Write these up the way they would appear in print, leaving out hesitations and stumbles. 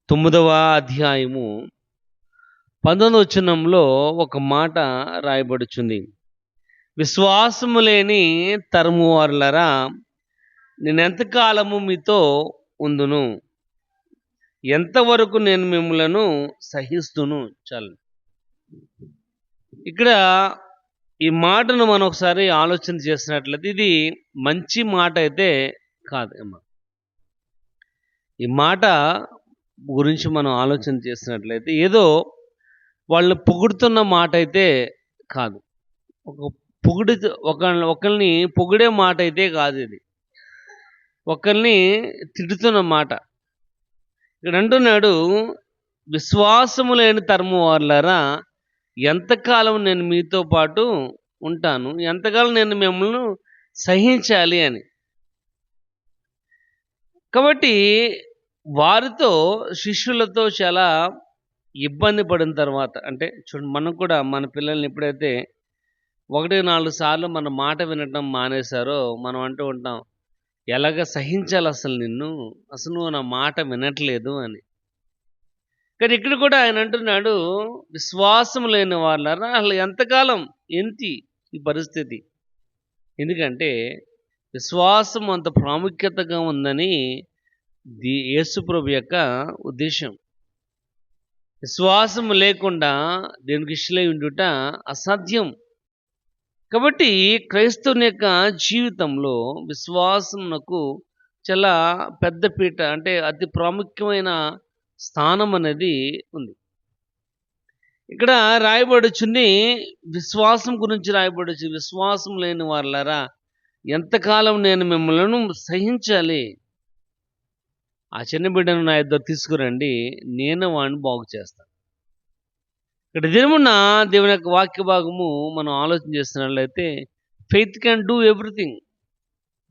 9వ అధ్యాయము 19వ వచనంలో ఒక మాట రాయబడుచుంది. విశ్వాసము లేని తరము వారులారా, నేనెంతకాలము మీతో ఉందును, ఎంతవరకు నేను మిమ్మలను సహిస్తును. చాలు. ఇక్కడ ఈ మాటను మనం ఒకసారి ఆలోచన చేసినట్లయితే ఇది మంచి మాట అయితే కాదు. ఈ మాట గురించి మనం ఆలోచన చేసినట్లయితే ఏదో వాళ్ళు పొగుడుతున్న మాట అయితే కాదు. ఒకరిని పొగిడే మాట అయితే కాదు ఇది. ఒకరిని తిడుతున్న మాట. ఇక్కడ అంటున్నాడు, విశ్వాసము లేని తరము వారులారా, ఎంతకాలం నేను మీతో పాటు ఉంటాను, ఎంతకాలం నేను మిమ్మల్ని సహించాలి అని. కాబట్టి వారితో, శిష్యులతో చాలా ఇబ్బంది పడిన తర్వాత, అంటే చూడండి, మనం కూడా మన పిల్లల్ని ఎప్పుడైతే 1-4 సార్లు మన మాట వినటం మానేశారో మనం అంటూ ఉంటాం, ఎలాగ సహించాలి అసలు నిన్ను, అసలు నువ్వు నా మాట వినట్లేదు అని. కానీ ఇక్కడ కూడా ఆయన అంటున్నాడు, విశ్వాసం లేని వాళ్ళరా, అసలు ఎంతకాలం ఏంటి ఈ పరిస్థితి. ఎందుకంటే విశ్వాసం అంత ప్రాముఖ్యతగా ఉందని యేసుప్రభు యొక్క ఉద్దేశం. విశ్వాసం లేకుండా దేవునికి ఇష్టలై ఉండుట అసాధ్యం. కాబట్టి క్రైస్తవుని యొక్క జీవితంలో విశ్వాసమునకు చాలా పెద్ద పీట, అంటే అతి ప్రాముఖ్యమైన స్థానం అనేది ఉంది. ఇక్కడ రాయబడుచుంది, విశ్వాసం గురించి రాయబడుచు, విశ్వాసం లేని వాళ్ళారా, ఎంతకాలం నేను మిమ్మల్ని సహించాలి. ఆ చిన్న బిడ్డను నా ఇద్దరు తీసుకురండి, నేను వాడిని బాగు చేస్తాను. ఇక్కడ దినమున దేవుని యొక్క వాక్య భాగము మనం ఆలోచన చేస్తున్నట్లయితే, ఫెయిత్ క్యాన్ డూ ఎవ్రీథింగ్.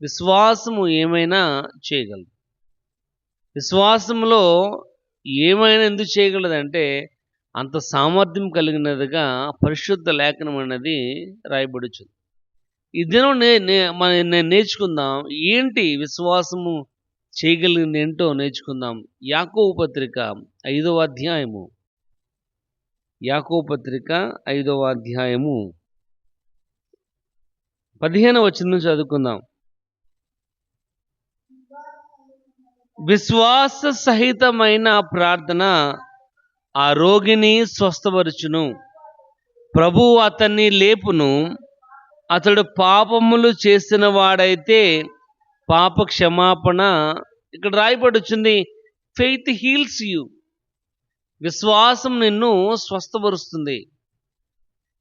విశ్వాసము ఏమైనా చేయగలదు. విశ్వాసంలో ఏమైనా ఎందుకు చేయగలదంటే, అంత సామర్థ్యం కలిగినదిగా పరిశుద్ధ లేఖనం అనేది రాయబడుచుంది. ఈ దినం నేను నేర్చుకుందాం, ఏంటి విశ్వాసము చేయగలిగింది ఏంటో నేర్చుకుందాం. యాకోబు పత్రిక 5వ అధ్యాయము, యాకోబు పత్రిక 5వ అధ్యాయము 15వ వచనం చదువుకుందాం. విశ్వాస సహితమైన ప్రార్థన ఆ రోగిని స్వస్థపరచును, ప్రభువు అతన్ని లేపును, అతడు పాపములు చేసిన వాడైతే పాప క్షమాపణ. ఇక్కడ రాయబడుచుంది, ఫెయిత్ హీల్స్ యూ. విశ్వాసం నిన్ను స్వస్థపరుస్తుంది.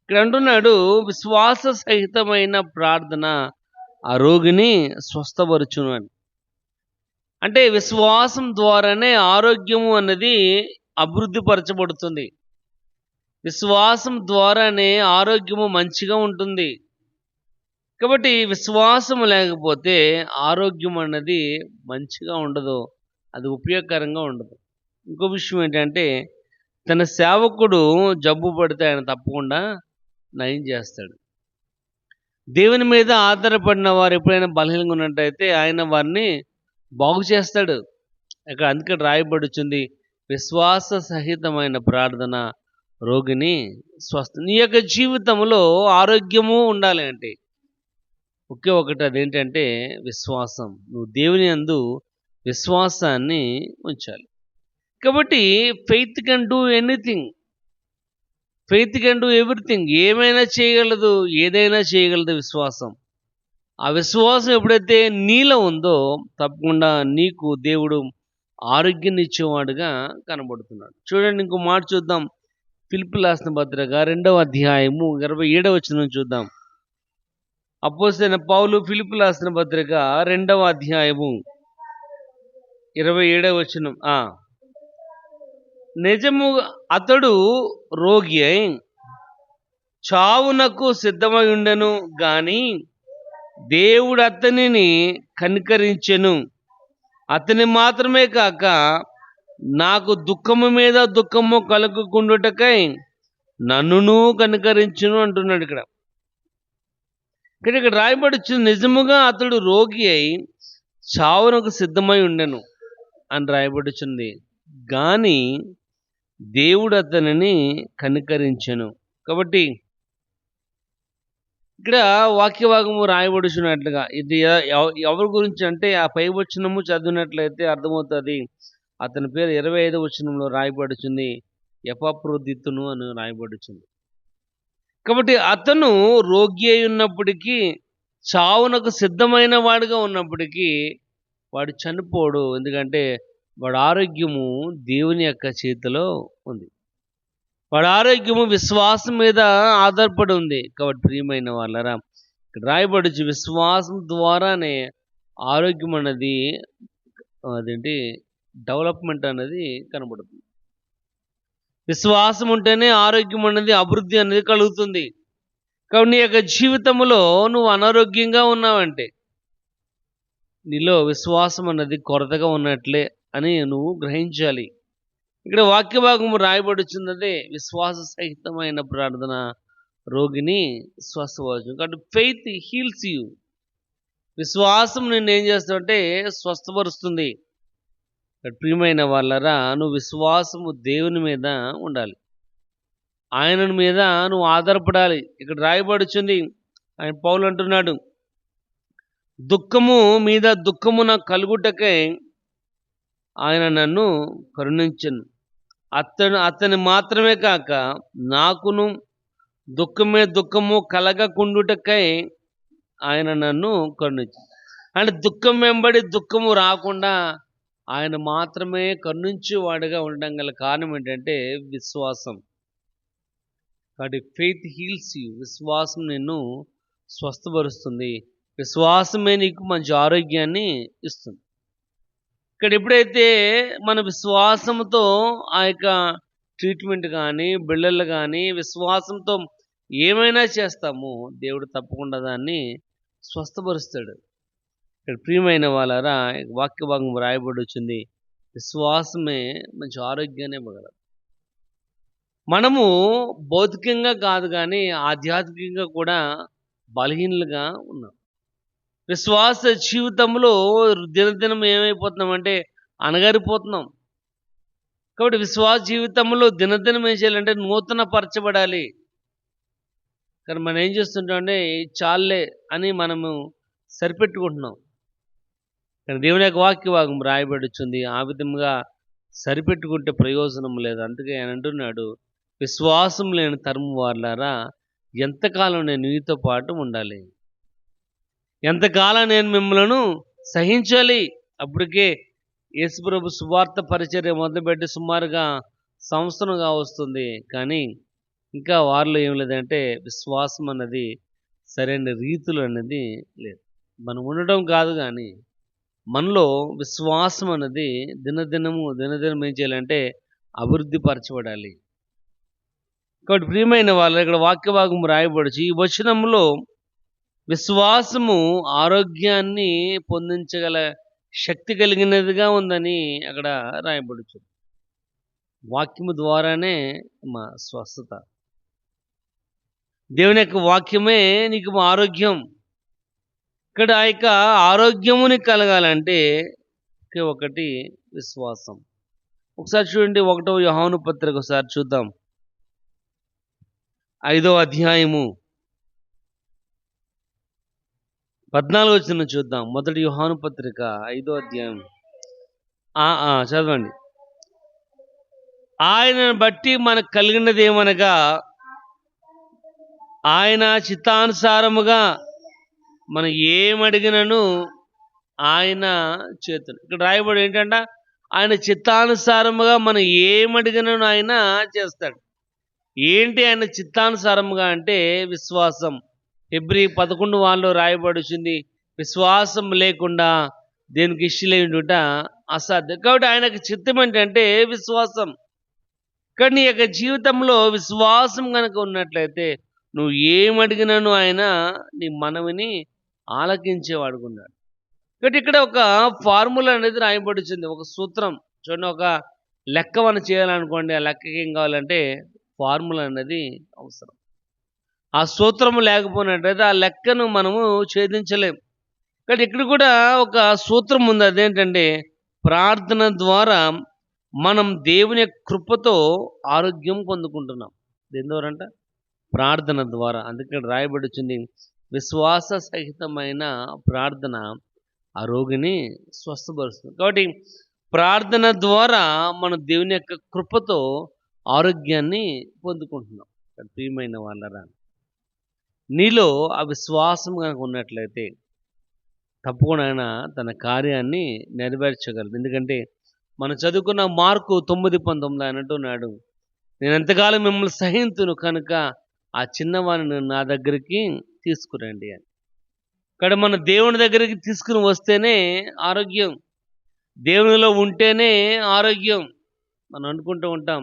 ఇక్కడ అంటున్నాడు, విశ్వాస సహితమైన ప్రార్థన ఆ రోగిని స్వస్థపరచును అని. అంటే విశ్వాసం ద్వారానే ఆరోగ్యము అన్నది అభివృద్ధి పరచబడుతుంది. విశ్వాసం ద్వారానే ఆరోగ్యము మంచిగా ఉంటుంది. కాబట్టి విశ్వాసం లేకపోతే ఆరోగ్యం అన్నది మంచిగా ఉండదు, అది ఉపయోగకరంగా ఉండదు. ఇంకో విషయం ఏంటంటే, తన సేవకుడు జబ్బు పడితే ఆయన తప్పకుండా నయం చేస్తాడు. దేవుని మీద ఆధారపడిన వారు ఎప్పుడైనా బలహీనంగా ఉన్నట్టయితే ఆయన వారిని బాగు చేస్తాడు. ఇక్కడ అందుకే రాయబడుచుంది, విశ్వాస సహితమైన ప్రార్థన రోగిని స్వస్థ. నీ యొక్క జీవితంలో ఆరోగ్యము ఉండాలి అంటే ఒకే ఒకటి, అదేంటంటే విశ్వాసం. నువ్వు దేవుని యందు విశ్వాసాన్ని ఉంచాలి. కాబట్టి faith can do anything, faith can do everything. ఏమైనా చేయగలదు, ఏదైనా చేయగలదు విశ్వాసం. ఆ విశ్వాసం ఎప్పుడైతే నీలో ఉందో తప్పకుండా నీకు దేవుడు ఆరోగ్యాన్ని ఇచ్చేవాడుగా కనబడుతున్నాడు. చూడండి, ఇంకో మాట చూద్దాం. ఫిలిప్పీయులకు రాసిన పత్రిక 2వ అధ్యాయము 27వ వచనం చూద్దాం. అపోస్తలుడైన పౌలు ఫిలిప్పీయులకు రాసిన పత్రిక 2వ అధ్యాయము 27వ వచనం. నిజము అతడు రోగి అయి చావునకు సిద్ధమై ఉండెను గాని దేవుడు అతనిని కనికరించెను. అతని మాత్రమే కాక నాకు దుఃఖము మీద దుఃఖము కలుగుకుండుటకై నన్నును కనికరించును అంటున్నాడు. ఇక్కడ రాయబడుచుంది, నిజముగా అతడు రోగి అయి చావునకు సిద్ధమై ఉండెను అని రాయబడుచుంది. గాని దేవుడు అతనిని కనికరించెను. కాబట్టి ఇక్కడ వాక్య భాగము రాయబడుచున్నట్లుగా ఇది ఎవరి గురించి అంటే ఆ పై వచనము చదివినట్లయితే అర్థమవుతుంది. అతని పేరు 25వ వచనంలో రాయబడుచుంది. ఎపఫ్రోదితును అని రాయబడుచుంది. కాబట్టి అతను రోగి అయి ఉన్నప్పటికీ, చావునకు సిద్ధమైన వాడిగా ఉన్నప్పటికీ వాడు చనిపోడు. ఎందుకంటే వాడి ఆరోగ్యము దేవుని యొక్క చేతిలో ఉంది. వాడి ఆరోగ్యము విశ్వాసం మీద ఆధారపడి ఉంది. కాబట్టి ప్రియమైన వాళ్ళరా, ఇక్కడ రాయబడుచు విశ్వాసం ద్వారానే ఆరోగ్యం అన్నది అదేంటి డెవలప్మెంట్ అనేది కనబడుతుంది. విశ్వాసం ఉంటేనే ఆరోగ్యం అనేది అభివృద్ధి అనేది కలుగుతుంది. కాబట్టి నీ యొక్క జీవితంలో నువ్వు అనారోగ్యంగా ఉన్నావంటే నీలో విశ్వాసం అన్నది కొరతగా ఉన్నట్లే అని నువ్వు గ్రహించాలి. ఇక్కడ వాక్య భాగము రాయబడుచున్నదే విశ్వాస సహితమైన ప్రార్థన రోగిని స్వస్థపరచు. కాబట్టి ఫెయిత్ హీల్స్ యూ. విశ్వాసం నిన్ను ఏం చేస్తుందంటే స్వస్థపరుస్తుంది. ప్రియమైన వాళ్ళరా, నువ్వు విశ్వాసము దేవుని మీద ఉండాలి. ఆయన మీద నువ్వు ఆధారపడాలి. ఇక్కడ రాయబడుచుంది, ఆయన పౌలు అంటున్నాడు, దుఃఖము మీద దుఃఖము నాకు కలుగుటకై ఆయన నన్ను కరుణించను. అతని మాత్రమే కాక నాకును దుఃఖమే దుఃఖము కలగకుండుటకై ఆయన నన్ను కరుణించు. అంటే దుఃఖం వెంబడి దుఃఖము రాకుండా ఆయన మాత్రమే కరుణించేవాడుగా ఉండడం గల కారణం ఏంటంటే విశ్వాసం. కాబట్టి ఫెయిత్ హీల్స్ యూ. విశ్వాసం నిన్ను స్వస్థపరుస్తుంది. విశ్వాసమే నీకు మంచి ఆరోగ్యాన్ని ఇస్తుంది. ఇక్కడ ఎప్పుడైతే మన విశ్వాసంతో ఆ యొక్క ట్రీట్మెంట్ కానీ బిళ్ళలు కానీ విశ్వాసంతో ఏమైనా చేస్తామో దేవుడు తప్పకుండా దాన్ని స్వస్థపరుస్తాడు. ఇక్కడ ప్రియమైన వాళ్ళరా, వాక్య భాగం రాయబడి వచ్చింది, విశ్వాసమే మంచి ఆరోగ్యాన్ని ఇవ్వగలదు. మనము భౌతికంగా కాదు కానీ ఆధ్యాత్మికంగా కూడా బలహీనులుగా ఉన్నాం. విశ్వాస జీవితంలో దినదినం ఏమైపోతున్నామంటే అణగారిపోతున్నాం. కాబట్టి విశ్వాస జీవితంలో దినదినం ఏం చేయాలంటే నూతన పరచబడాలి. కానీ మనం ఏం చేస్తుంటామంటే చాలే అని మనము సరిపెట్టుకుంటున్నాం. కానీ దేవుని యొక్క వాక్య భాగం రాయబడుచుంది, ఆ విధంగా సరిపెట్టుకుంటే ప్రయోజనం లేదు. అందుకే ఆయన అంటున్నాడు, విశ్వాసం లేని తరము వారులారా, ఎంతకాలం నేను మీతో పాటు ఉండాలి, ఎంతకాలం నేను మిమ్మల్ని సహించాలి. అప్పటికే యేసుప్రభు సువార్త పరిచర్య మొదలుపెట్టి సుమారుగా సంవత్సరంగా వస్తుంది. కానీ ఇంకా వారిలో ఏం లేదంటే విశ్వాసం అన్నది సరైన రీతులు అనేది లేదు. మనం ఉండటం కాదు కానీ మనలో విశ్వాసం అన్నది దినదినం ఏం చేయాలంటే అభివృద్ధి పరచబడాలి. కాబట్టి ప్రియమైన వాళ్ళు, ఇక్కడ వాక్య భాగం రాయబడుచు ఈ వచనంలో విశ్వాసము ఆరోగ్యాన్ని పొందించగల శక్తి కలిగినదిగా ఉందని అక్కడ రాయబడుచు. వాక్యము ద్వారానే మా స్వస్థత. దేవుని యొక్క వాక్యమే నీకు ఆరోగ్యం. ఇక్కడ ఆ యొక్క ఆరోగ్యముని కలగాలంటే ఒకటి విశ్వాసం. ఒకసారి చూడండి, 1వ యోహాను పత్రిక ఒకసారి చూద్దాం. 5వ అధ్యాయము 14వ వచనం చూద్దాం. 1 యోహాను పత్రిక 5వ అధ్యాయం చదవండి. ఆయనను బట్టి మనకు కలిగినది ఏమనగా ఆయన చిత్తానుసారముగా మనం ఏమడిగినను ఆయన చేతులు. ఇక్కడ రాయబడి ఏంటంటే ఆయన చిత్తానుసారముగా మనం ఏమడిగినను ఆయన చేస్తాడు. ఏంటి ఆయన చిత్తానుసారముగా అంటే విశ్వాసం. హెబ్రీ 11:1 రాయబడుచుంది, విశ్వాసం లేకుండా దేనికి ఇష్టలేండుట అసాధ్యం. కాబట్టి ఆయనకు చిత్తం ఏంటంటే విశ్వాసం. కానీ నీ యొక్క జీవితంలో విశ్వాసం కనుక ఉన్నట్లయితే నువ్వు ఏమడిగినను ఆయన నీ మనవిని ఆలకించేవాడుకున్నాడు. కాబట్టి ఇక్కడ ఒక ఫార్ములా అనేది రాయబడుతుంది, ఒక సూత్రం. చూడండి, ఒక లెక్క మనం చేయాలనుకోండి, ఆ లెక్కకి ఏం కావాలంటే ఫార్ములా అనేది అవసరం. ఆ సూత్రము లేకపోయినట్లయితే ఆ లెక్కను మనము ఛేదించలేం. కానీ ఇక్కడ కూడా ఒక సూత్రం ఉంది, అదేంటంటే ప్రార్థన ద్వారా మనం దేవుని యొక్క కృపతో ఆరోగ్యం పొందుకుంటున్నాం. దేని ద్వారంట? ప్రార్థన ద్వారా. అందుకే ఇక్కడ రాయబడుచుంది, విశ్వాస సహితమైన ప్రార్థన ఆ రోగిని స్వస్థపరుస్తుంది. కాబట్టి ప్రార్థన ద్వారా మనం దేవుని యొక్క కృపతో ఆరోగ్యాన్ని పొందుకుంటున్నాం. ప్రియమైన వాళ్ళరా, నీలో ఆ విశ్వాసం కనుక ఉన్నట్లయితే తప్పకుండా ఆయన తన కార్యాన్ని నెరవేర్చగలరు. ఎందుకంటే మనం చదువుకున్న మార్కు 9:19 ఆయన అంటున్నాడు, నేను ఎంతకాలం మిమ్మల్ని సహింతును కనుక ఆ చిన్నవాడిని నా దగ్గరికి తీసుకురండి అని. ఇక్కడ మన దేవుని దగ్గరికి తీసుకుని వస్తేనే ఆరోగ్యం, దేవునిలో ఉంటేనే ఆరోగ్యం. మనం అనుకుంటూ ఉంటాం,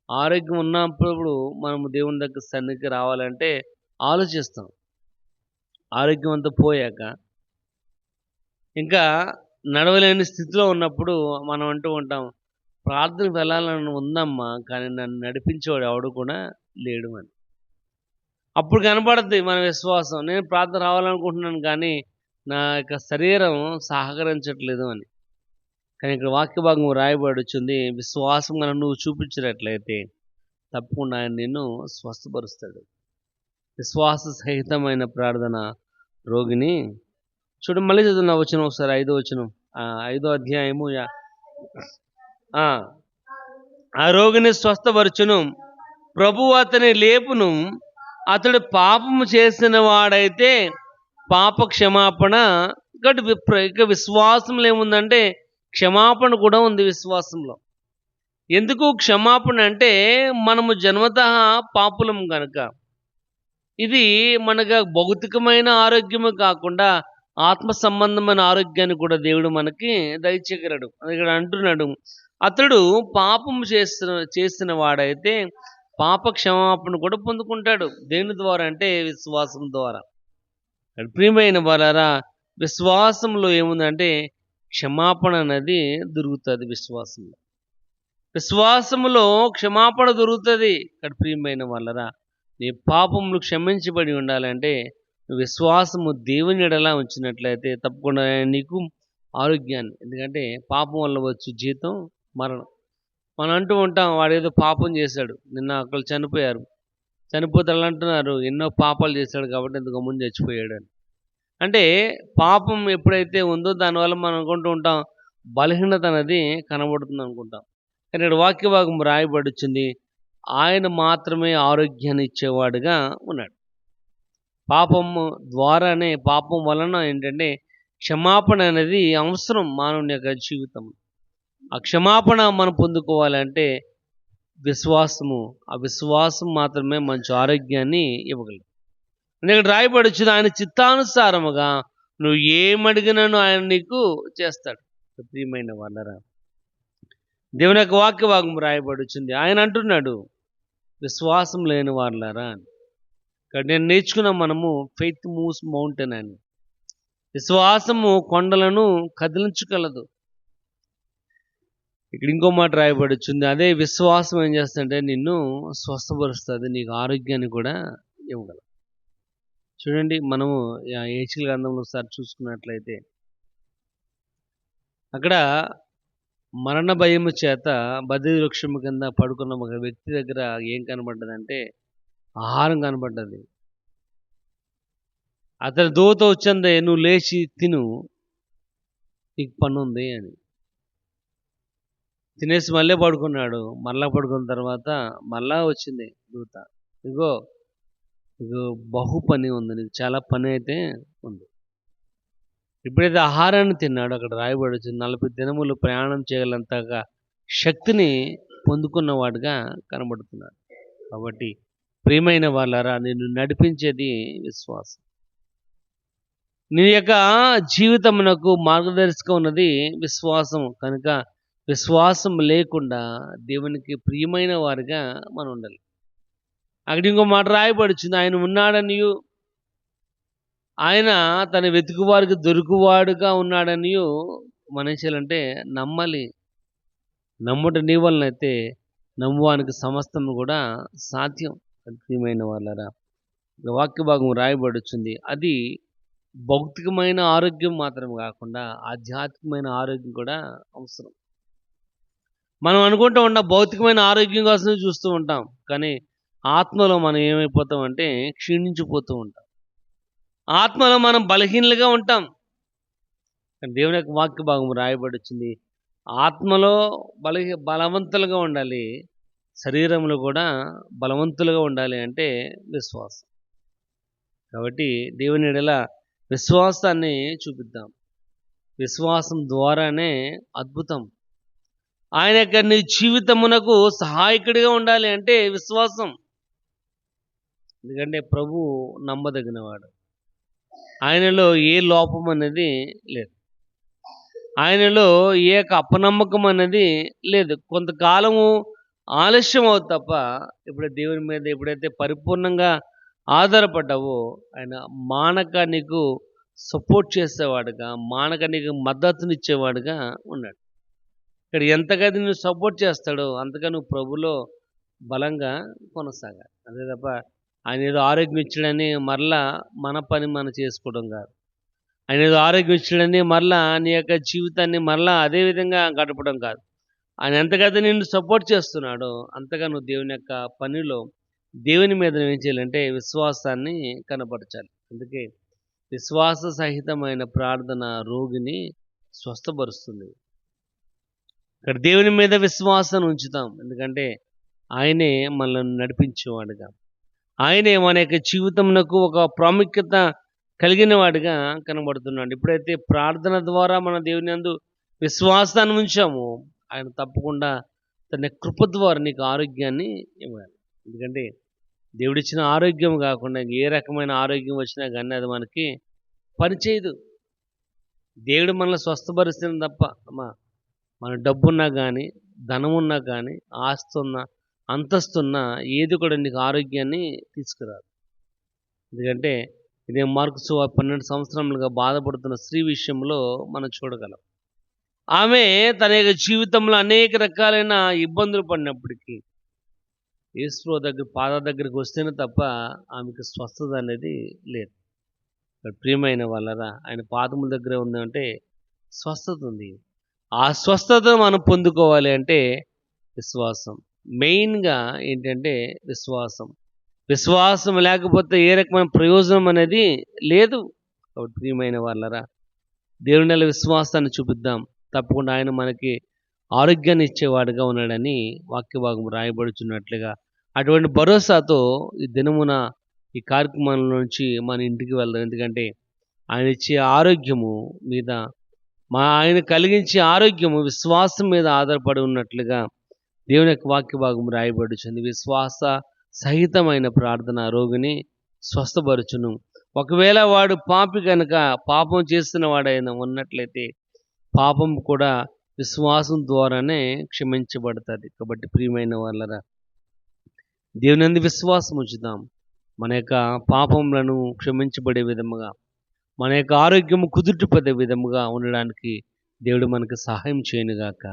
ఆరోగ్యం ఉన్నప్పుడు మనము దేవుని దగ్గర సన్నిధికి రావాలంటే ఆలోచిస్తాం. ఆరోగ్యం అంతా పోయాక ఇంకా నడవలేని స్థితిలో ఉన్నప్పుడు మనం అంటూ ఉంటాం, ప్రార్థనకు వెళ్ళాలని ఉందమ్మా, కానీ నన్ను నడిపించేవాడు ఎవడు కూడా లేడు అని. అప్పుడు కనపడుద్ది మన విశ్వాసం. నేను ప్రార్థన రావాలనుకుంటున్నాను కానీ నా యొక్క శరీరం సహకరించట్లేదు అని. కానీ ఇక్కడ వాక్య భాగం రాయబడుచుంది, విశ్వాసం కనుక నువ్వు చూపించినట్లయితే తప్పకుండా ఆయన నిన్ను స్వస్థపరుస్తాడు. విశ్వాస సహితమైన ప్రార్థన రోగిని చూడు. మళ్ళీ చదువున్న వచనం ఒకసారి, 5వ వచనం, 5వ అధ్యాయము. ఆ రోగిని స్వస్థపరచును, ప్రభువు అతని లేపును, అతడు పాపము చేసిన వాడైతే పాప క్షమాపణ. ఇక విశ్వాసంలో ఏముందంటే క్షమాపణ కూడా ఉంది విశ్వాసంలో. ఎందుకు క్షమాపణ అంటే మనము జన్మతః పాపులం కనుక. ఇది మనకు భౌతికమైన ఆరోగ్యము కాకుండా ఆత్మ సంబంధమైన ఆరోగ్యాన్ని కూడా దేవుడు మనకి దయచేయగలడు. ఇక్కడ అంటున్నాడు, అతడు పాపం చేసిన వాడైతే పాప క్షమాపణ కూడా పొందుకుంటాడు. దేని ద్వారా అంటే విశ్వాసం ద్వారా. ప్రియమైన వారారా, విశ్వాసంలో ఏముందంటే క్షమాపణ అనేది దొరుకుతుంది. విశ్వాసములో క్షమాపణ దొరుకుతుంది. ఇక్కడ ప్రియమైన వాళ్ళరా, నీ పాపములు క్షమించబడి ఉండాలంటే విశ్వాసము దేవుని ఎడలా ఉంచినట్లయితే తప్పకుండా నీకు ఆరోగ్యాన్ని. ఎందుకంటే పాపం వల్ల వచ్చు జీతం మరణం. మనం అంటూ ఉంటాం, వాడు ఏదో పాపం చేశాడు, నిన్న ఒకళ్ళు చనిపోయారు, చనిపోతే వాళ్ళు అంటున్నారు ఎన్నో పాపాలు చేశాడు కాబట్టి ఇంతకు ముందు చచ్చిపోయాడు అని. అంటే పాపం ఎప్పుడైతే ఉందో దానివల్ల మనం అనుకుంటూ ఉంటాం బలహీనత అనేది కనబడుతుంది అనుకుంటాం. కానీ ఇక్కడ వాక్య భాగం రాయబడుచుంది, ఆయన మాత్రమే ఆరోగ్యాన్ని ఇచ్చేవాడుగా ఉన్నాడు. పాపము ద్వారానే, పాపం వలన ఏంటంటే క్షమాపణ అనేది అవసరం మానవుని యొక్క జీవితం. ఆ క్షమాపణ మనం పొందుకోవాలంటే విశ్వాసము, ఆ విశ్వాసం మాత్రమే మంచి ఆరోగ్యాన్ని ఇవ్వగలదు. ఇక్కడ రాయబడుచుంది, ఆయన చిత్తానుసారముగా నువ్వు ఏమడిగినను ఆయన నీకు చేస్తాడు. ప్రియమైన వాళ్ళరా, దేవుని యొక్క వాక్య భాగం రాయబడుచుంది, ఆయన అంటున్నాడు విశ్వాసం లేని వాళ్ళరా అని. ఇక్కడ నేను నేర్చుకున్న మనము ఫెయిత్ మూవ్స్ మౌంటైన్ అని. విశ్వాసము కొండలను కదిలించగలదు. ఇక్కడ ఇంకో మాట రాయబడుచుంది, అదే విశ్వాసం ఏం చేస్తుందంటే నిన్ను స్వస్థపరుస్తుంది, నీకు ఆరోగ్యాన్ని కూడా ఇవ్వగలదు. చూడండి, మనము హెచ్కేల్ గ్రంథంలో ఒకసారి చూసుకున్నట్లయితే అక్కడ మరణ భయము చేత బద్రి వృక్షము కింద పడుకున్న ఒక వ్యక్తి దగ్గర ఏం కనబడ్డదంటే ఆహారం కనబడ్డది. అతని దూత వచ్చిందే, నువ్వు లేచి తిను, నీకు పని ఉంది అని. తినేసి మళ్ళీ పడుకున్నాడు. మళ్ళా పడుకున్న తర్వాత మళ్ళా వచ్చింది దూత, ఇగో బహు పని ఉంది, నీకు చాలా పని అయితే ఉంది. ఎప్పుడైతే ఆహారాన్ని తిన్నాడో అక్కడ రాయబడి 40 దినములు ప్రయాణం చేయగలంతగా శక్తిని పొందుకున్నవాడుగా కనబడుతున్నాడు. కాబట్టి ప్రియమైన వాళ్ళారా, నిన్ను నడిపించేది విశ్వాసం. నీ యొక్క జీవితమునకు మార్గదర్శకం ఉన్నది విశ్వాసం కనుక విశ్వాసం లేకుండా దేవునికి ప్రియమైన వారిగా మనం ఉండాలి. అక్కడ ఇంకో మాట రాయబడుచుంది, ఆయన ఉన్నాడనియు, ఆయన తన వెతుకువారికి దొరుకువాడుగా ఉన్నాడనియు మనం ఏం చేయాలంటే నమ్మాలి. నమ్ముట నీ వలనైతే నమ్మువానికి సమస్తము కూడా సాధ్యం. ప్రియమైన వాళ్ళరా, వాక్య భాగం రాయబడుచుంది, అది భౌతికమైన ఆరోగ్యం మాత్రం కాకుండా ఆధ్యాత్మికమైన ఆరోగ్యం కూడా అవసరం. మనం అనుకుంటూ ఉంటాం భౌతికమైన ఆరోగ్యం కోసం చూస్తూ ఉంటాం. కానీ ఆత్మలో మనం ఏమైపోతామంటే క్షీణించిపోతూ ఉంటాం. ఆత్మలో మనం బలహీనలుగా ఉంటాం. కానీ దేవుని యొక్క వాక్య భాగం రాయబడొచ్చింది. ఆత్మలో బలవంతులుగా ఉండాలి. శరీరంలో కూడా బలవంతులుగా ఉండాలి అంటే విశ్వాసం. కాబట్టి దేవుని యెడల విశ్వాసాన్ని చూపిద్దాం. విశ్వాసం ద్వారానే అద్భుతం. ఆయన యొక్క నీ జీవితమునకు సహాయకుడిగా ఉండాలి అంటే విశ్వాసం. ఎందుకంటే ప్రభువు నమ్మదగినవాడు. ఆయనలో ఏ లోపం అనేది లేదు. ఆయనలో ఏ యొక్క అపనమ్మకం అనేది లేదు. కొంతకాలము ఆలస్యం అవుతుంది తప్ప దేవుని మీద ఎప్పుడైతే పరిపూర్ణంగా ఆధారపడ్డావో ఆయన మానక నీకు సపోర్ట్ చేసేవాడుగా, మానక నీకు మద్దతునిచ్చేవాడుగా ఉన్నాడు. ఇక్కడ ఎంతగా నువ్వు సపోర్ట్ చేస్తాడో అంతగా నువ్వు ప్రభులో బలంగా కొనసాగాలి. అంతే తప్ప ఆయన ఏదో ఆరోగ్యం ఇచ్చాడని మరలా మన పని మనం చేసుకోవడం కాదు. ఆయన ఏదో ఆరోగ్యం ఇచ్చాడని మరలా నీ యొక్క జీవితాన్ని మరలా అదే విధంగా గడపడం కాదు. ఆయన ఎంతగా నిన్ను సపోర్ట్ చేస్తున్నాడో అంతగా నువ్వు దేవుని యొక్క పనిలో దేవుని మీద నువ్వేం చేయాలంటే విశ్వాసాన్ని కనపరచాలి. అందుకే విశ్వాస సహితమైన ప్రార్థన రోగిని స్వస్థపరుస్తుంది. ఇక్కడ దేవుని మీద విశ్వాసాన్ని ఉంచుతాం. ఎందుకంటే ఆయనే మనల్ని నడిపించేవాడుగా, ఆయనే మన యొక్క జీవితమునకు ఒక ప్రాముఖ్యత కలిగిన వాడిగా కనబడుతున్నాడు. ఎప్పుడైతే ప్రార్థన ద్వారా మన దేవుని యందు విశ్వాసాన్ని ఉంచామో ఆయన తప్పకుండా తన కృప ద్వారా నీకు ఆరోగ్యాన్ని ఇవ్వాలి. ఎందుకంటే దేవుడిచ్చిన ఆరోగ్యం కాకుండా ఏ రకమైన ఆరోగ్యం వచ్చినా కానీ అది మనకి పనిచేయదు. దేవుడు మనల్ని స్వస్థపరుస్తుంది తప్ప మన డబ్బున్నా కానీ, ధనమున్నా కానీ, ఆస్తున్నా, అంతస్తున్నా ఏది కూడా నీకు ఆరోగ్యాన్ని తీసుకురాదు. ఎందుకంటే ఇదే మార్కు సువార్త 12 సంవత్సరములుగా బాధపడుతున్న స్త్రీ విషయంలో మనం చూడగలం. ఆమె తన యొక్క జీవితంలో అనేక రకాలైన ఇబ్బందులు పడినప్పటికీ యేసు పాద దగ్గరికి వస్తేనే తప్ప ఆమెకు స్వస్థత అనేది లేదు. ప్రియమైన వాళ్ళరా ఆయన పాదముల దగ్గర ఉందంటే స్వస్థత ఉంది. ఆ స్వస్థతను మనం పొందుకోవాలి అంటే విశ్వాసం. మెయిన్గా ఏంటంటే విశ్వాసం. విశ్వాసం లేకపోతే ఏ రకమైన ప్రయోజనం అనేది లేదు. కాబట్టి ప్రియమైన వాళ్ళరా దేవుని నెల విశ్వాసాన్ని చూపిద్దాం. తప్పకుండా ఆయన మనకి ఆరోగ్యాన్ని ఇచ్చేవాడుగా ఉన్నాడని వాక్య భాగం రాయబడుచున్నట్లుగా అటువంటి భరోసాతో ఈ దినమున ఈ కార్యక్రమం నుంచి మన ఇంటికి వెళ్దాం. ఎందుకంటే ఆయన ఇచ్చే ఆరోగ్యము మీద ఆయన కలిగించే ఆరోగ్యము విశ్వాసం మీద ఆధారపడి ఉన్నట్లుగా దేవుని యొక్క వాక్య భాగం రాయబడుచుంది. విశ్వాస సహితమైన ప్రార్థన రోగిని స్వస్థపరచును. ఒకవేళ వాడు పాపి కనుక పాపం చేస్తున్న వాడైనా ఉన్నట్లయితే పాపం కూడా విశ్వాసం ద్వారానే క్షమించబడుతుంది. కాబట్టి ప్రియమైన వాళ్ళరా దేవుని యందు విశ్వాసం ఉంచుదాం. మన యొక్క పాపములను క్షమించబడే విధముగా, మన యొక్క ఆరోగ్యము కుదుటపడే విధముగా ఉండడానికి దేవుడు మనకు సహాయం చేయనుగాక.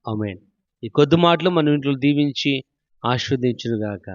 ఆమేన్. ఈ కొద్ది మాటలు మన ఇంట్లో దీవించి ఆశీర్వదించునుగాక.